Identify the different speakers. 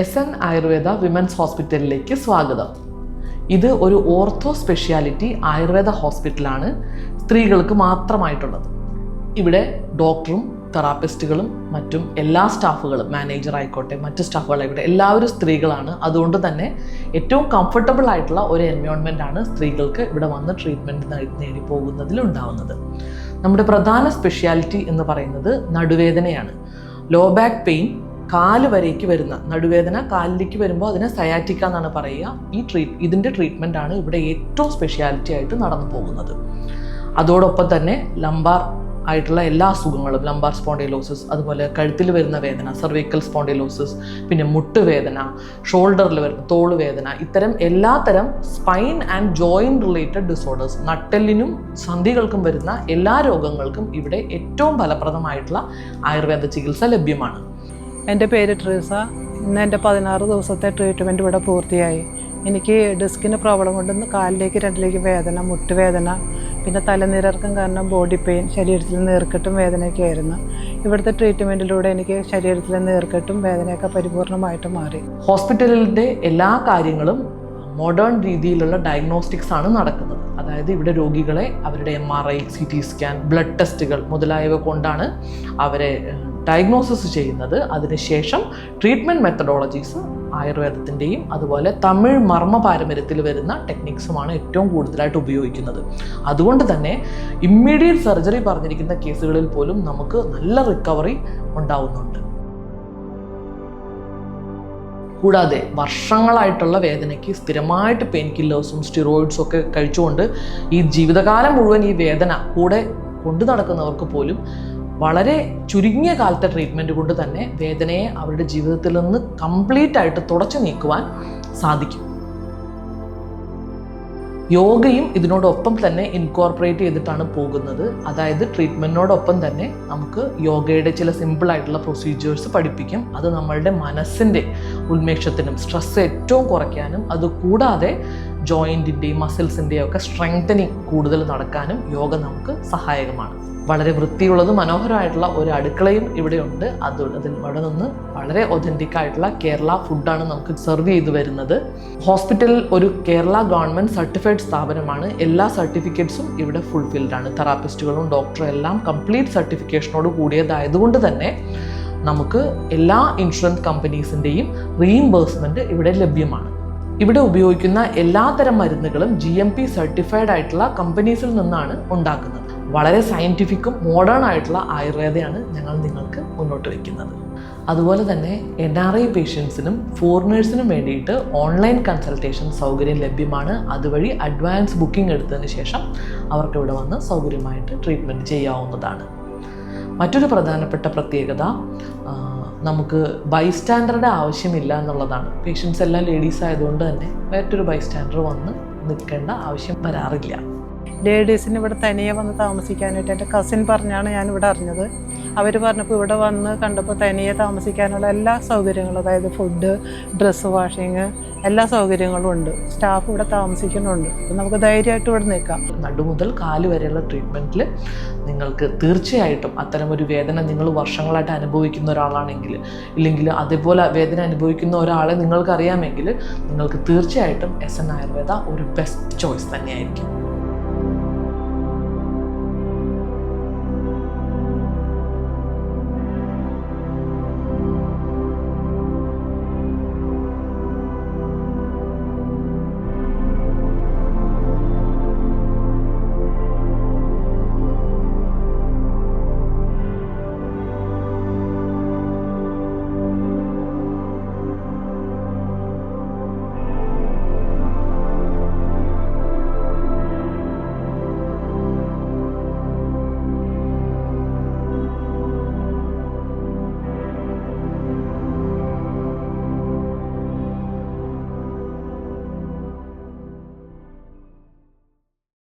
Speaker 1: SN Ayurveda women's ഹോസ്പിറ്റലിലേക്ക് സ്വാഗതം. ഇത് ഒരു ഓർത്തോ സ്പെഷ്യാലിറ്റി ആയുർവേദ ഹോസ്പിറ്റലാണ്, സ്ത്രീകൾക്ക് മാത്രമായിട്ടുള്ളത്. ഇവിടെ ഡോക്ടറും തെറാപ്പിസ്റ്റുകളും മറ്റും എല്ലാ സ്റ്റാഫുകളും, മാനേജർ ആയിക്കോട്ടെ മറ്റ് സ്റ്റാഫുകളായിക്കോട്ടെ, എല്ലാവരും സ്ത്രീകളാണ്. അതുകൊണ്ട് തന്നെ ഏറ്റവും കംഫർട്ടബിൾ ആയിട്ടുള്ള ഒരു എൻവയോൺമെൻ്റ് ആണ് സ്ത്രീകൾക്ക് ഇവിടെ വന്ന് ട്രീറ്റ്മെൻറ്റ് നേടി പോകുന്നതിൽ ഉണ്ടാവുന്നത്. നമ്മുടെ പ്രധാന സ്പെഷ്യാലിറ്റി എന്ന് പറയുന്നത് നടുവേദനയാണ്. ലോ ബാക്ക് പെയിൻ, കാല് വരേക്ക് വരുന്ന നടുവേദന, കാലിലേക്ക് വരുമ്പോൾ അതിനെ സയാറ്റിക്ക എന്നാണ് പറയുക. ഇതിൻ്റെ ട്രീറ്റ്മെൻ്റ് ആണ് ഇവിടെ ഏറ്റവും സ്പെഷ്യാലിറ്റി ആയിട്ട് നടന്നു പോകുന്നത്. അതോടൊപ്പം തന്നെ ലംബാർ ആയിട്ടുള്ള എല്ലാ അസുഖങ്ങളും, ലംബാർ സ്പോണ്ടിലോസിസ്, അതുപോലെ കഴുത്തിൽ വരുന്ന വേദന, സെർവിക്കൽ സ്പോണ്ടിലോസിസ്, പിന്നെ മുട്ടുവേദന, ഷോൾഡറിൽ വരുന്ന തോളുവേദന, ഇത്തരം എല്ലാത്തരം spine and joint related disorders, നട്ടെല്ലിനും സന്ധികൾക്കും വരുന്ന എല്ലാ രോഗങ്ങൾക്കും ഇവിടെ ഏറ്റവും ഫലപ്രദമായിട്ടുള്ള ആയുർവേദ ചികിത്സ ലഭ്യമാണ്.
Speaker 2: എൻ്റെ പേര് ട്രീസ. ഇന്ന് എൻ്റെ 16 ദിവസത്തെ ട്രീറ്റ്മെൻറ്റ് ഇവിടെ പൂർത്തിയായി. എനിക്ക് ഡിസ്കിന് പ്രോബ്ലം കൊണ്ട് കാലിലേക്ക് രണ്ടിലേക്ക് വേദന, മുട്ടുവേദന, പിന്നെ തലനീരിറക്കം കാരണം ബോഡി പെയിൻ, ശരീരത്തിൽ നീർക്കെട്ടും വേദനയൊക്കെ ആയിരുന്നു. ഇവിടുത്തെ ട്രീറ്റ്മെൻറ്റിലൂടെ എനിക്ക് ശരീരത്തിലെ നീർക്കെട്ടും വേദനയൊക്കെ പരിപൂർണമായിട്ട് മാറി.
Speaker 1: ഹോസ്പിറ്റലിൻ്റെ എല്ലാ കാര്യങ്ങളും മോഡേൺ രീതിയിലുള്ള ഡയഗ്നോസ്റ്റിക്സ് ആണ് നടക്കുന്നത്. അതായത് ഇവിടെ രോഗികളെ അവരുടെ MRI, CT സ്കാൻ, ബ്ലഡ് ടെസ്റ്റുകൾ മുതലായവ കൊണ്ടാണ് അവരെ ഡയഗ്നോസിസ് ചെയ്യുന്നത്. അതിനുശേഷം ട്രീറ്റ്മെൻറ്റ് മെത്തഡോളജീസ് ആയുർവേദത്തിൻ്റെയും അതുപോലെ തമിഴ് മർമ്മ പാരമ്പര്യത്തിൽ വരുന്ന ടെക്നിക്സുമാണ് ഏറ്റവും കൂടുതലായിട്ട് ഉപയോഗിക്കുന്നത്. അതുകൊണ്ട് തന്നെ ഇമ്മീഡിയറ്റ് സർജറി പറഞ്ഞിരിക്കുന്ന കേസുകളിൽ പോലും നമുക്ക് നല്ല റിക്കവറി ഉണ്ടാവുന്നുണ്ട്. കൂടാതെ വർഷങ്ങളായിട്ടുള്ള വേദനയ്ക്ക് സ്ഥിരമായിട്ട് പെയിൻ കില്ലേഴ്സും സ്റ്റിറോയിഡ്സും ഒക്കെ കഴിച്ചുകൊണ്ട് ഈ ജീവിതകാലം മുഴുവൻ ഈ വേദന കൂടെ കൊണ്ടു നടക്കുന്നവർക്ക് പോലും വളരെ ചുരുങ്ങിയ കാലത്തെ ട്രീറ്റ്മെൻറ്റ് കൊണ്ട് തന്നെ വേദനയെ അവരുടെ ജീവിതത്തിൽ നിന്ന് കംപ്ലീറ്റ് ആയിട്ട് തുടച്ചു നീക്കുവാൻ സാധിക്കും. യോഗയും ഇതിനോടൊപ്പം തന്നെ ഇൻകോർപ്പറേറ്റ് ചെയ്തിട്ടാണ് പോകുന്നത്. അതായത് ട്രീറ്റ്മെൻറ്റിനോടൊപ്പം തന്നെ നമുക്ക് യോഗയുടെ ചില സിമ്പിളായിട്ടുള്ള പ്രൊസീജിയേഴ്സ് പഠിപ്പിക്കും. അത് നമ്മളുടെ മനസ്സിൻ്റെ ഉന്മേഷത്തിനും സ്ട്രെസ് ഏറ്റവും കുറയ്ക്കാനും, അതുകൂടാതെ ജോയിൻറ്റിൻ്റെയും മസിൽസിൻ്റെയും ഒക്കെ സ്ട്രെങ്തനിങ് കൂടുതൽ നടക്കാനും യോഗ നമുക്ക് സഹായകമാണ്. വളരെ വൃത്തിയുള്ളതും മനോഹരമായിട്ടുള്ള ഒരു അടുക്കളയും ഇവിടെയുണ്ട്. ഇവിടെ നിന്ന് വളരെ ഒതൻറ്റിക് ആയിട്ടുള്ള കേരള ഫുഡാണ് നമുക്ക് സെർവ് ചെയ്തു വരുന്നത്. ഹോസ്പിറ്റൽ ഒരു കേരള ഗവൺമെൻറ് സർട്ടിഫൈഡ് സ്ഥാപനമാണ്. എല്ലാ സർട്ടിഫിക്കറ്റ്സും ഇവിടെ ഫുൾഫിൽഡ് ആണ്. തെറാപ്പിസ്റ്റുകളും ഡോക്ടറും എല്ലാം കംപ്ലീറ്റ് സർട്ടിഫിക്കേഷനോട് കൂടിയതായതുകൊണ്ട് തന്നെ നമുക്ക് എല്ലാ ഇൻഷുറൻസ് കമ്പനീസിൻ്റെയും റീഇംബേഴ്സ്മെൻറ്റ് ഇവിടെ ലഭ്യമാണ്. ഇവിടെ ഉപയോഗിക്കുന്ന എല്ലാത്തരം മരുന്നുകളും GMP സർട്ടിഫൈഡ് ആയിട്ടുള്ള കമ്പനീസിൽ നിന്നാണ് ഉണ്ടാക്കുന്നത്. വളരെ സയൻറ്റിഫിക്കും മോഡേൺ ആയിട്ടുള്ള ആയുർവേദയാണ് ഞങ്ങൾ നിങ്ങൾക്ക് മുന്നോട്ട് വയ്ക്കുന്നത്. അതുപോലെ തന്നെ NRI പേഷ്യൻസിനും ഫോറിനേഴ്സിനും വേണ്ടിയിട്ട് ഓൺലൈൻ കൺസൾട്ടേഷൻ സൗകര്യം ലഭ്യമാണ്. അതുവഴി അഡ്വാൻസ് ബുക്കിംഗ് എടുത്തതിന് ശേഷം അവർക്ക് ഇവിടെ വന്ന് സൗകര്യമായിട്ട് ട്രീറ്റ്മെൻറ്റ് ചെയ്യാവുന്നതാണ്. മറ്റൊരു പ്രധാനപ്പെട്ട പ്രത്യേകത, നമുക്ക് ബൈസ്റ്റാൻഡറുടെ ആവശ്യമില്ല എന്നുള്ളതാണ്. പേഷ്യൻസ് എല്ലാം ലേഡീസ് ആയതുകൊണ്ട് തന്നെ മറ്റൊരു ബൈസ്റ്റാൻഡർ വന്ന് നിൽക്കേണ്ട ആവശ്യം വരാറില്ല.
Speaker 2: ലേഡീസിന് ഇവിടെ തനിയെ വന്ന് താമസിക്കാനായിട്ട് എൻ്റെ കസിൻ പറഞ്ഞാണ് ഞാനിവിടെ അറിഞ്ഞത്. അവർ പറഞ്ഞപ്പോൾ ഇവിടെ വന്ന് കണ്ടപ്പോൾ തനിയെ താമസിക്കാനുള്ള എല്ലാ സൗകര്യങ്ങളും, അതായത് ഫുഡ്, ഡ്രസ്സ് വാഷിങ്, എല്ലാ സൗകര്യങ്ങളും ഉണ്ട്. സ്റ്റാഫ് ഇവിടെ താമസിക്കുന്നുണ്ട്. അപ്പം നമുക്ക് ധൈര്യമായിട്ട് ഇവിടെ നിൽക്കാം.
Speaker 1: നടു മുതൽ കാല് വരെയുള്ള ട്രീറ്റ്മെൻറ്റിൽ നിങ്ങൾക്ക് തീർച്ചയായിട്ടും അത്തരമൊരു വേദന നിങ്ങൾ വർഷങ്ങളായിട്ട് അനുഭവിക്കുന്ന ഒരാളാണെങ്കിൽ, ഇല്ലെങ്കിൽ അതേപോലെ വേദന അനുഭവിക്കുന്ന ഒരാളെ നിങ്ങൾക്കറിയാമെങ്കിൽ നിങ്ങൾക്ക് തീർച്ചയായിട്ടും SN ആയുർവേദ ഒരു ബെസ്റ്റ് ചോയ്സ് തന്നെയായിരിക്കും.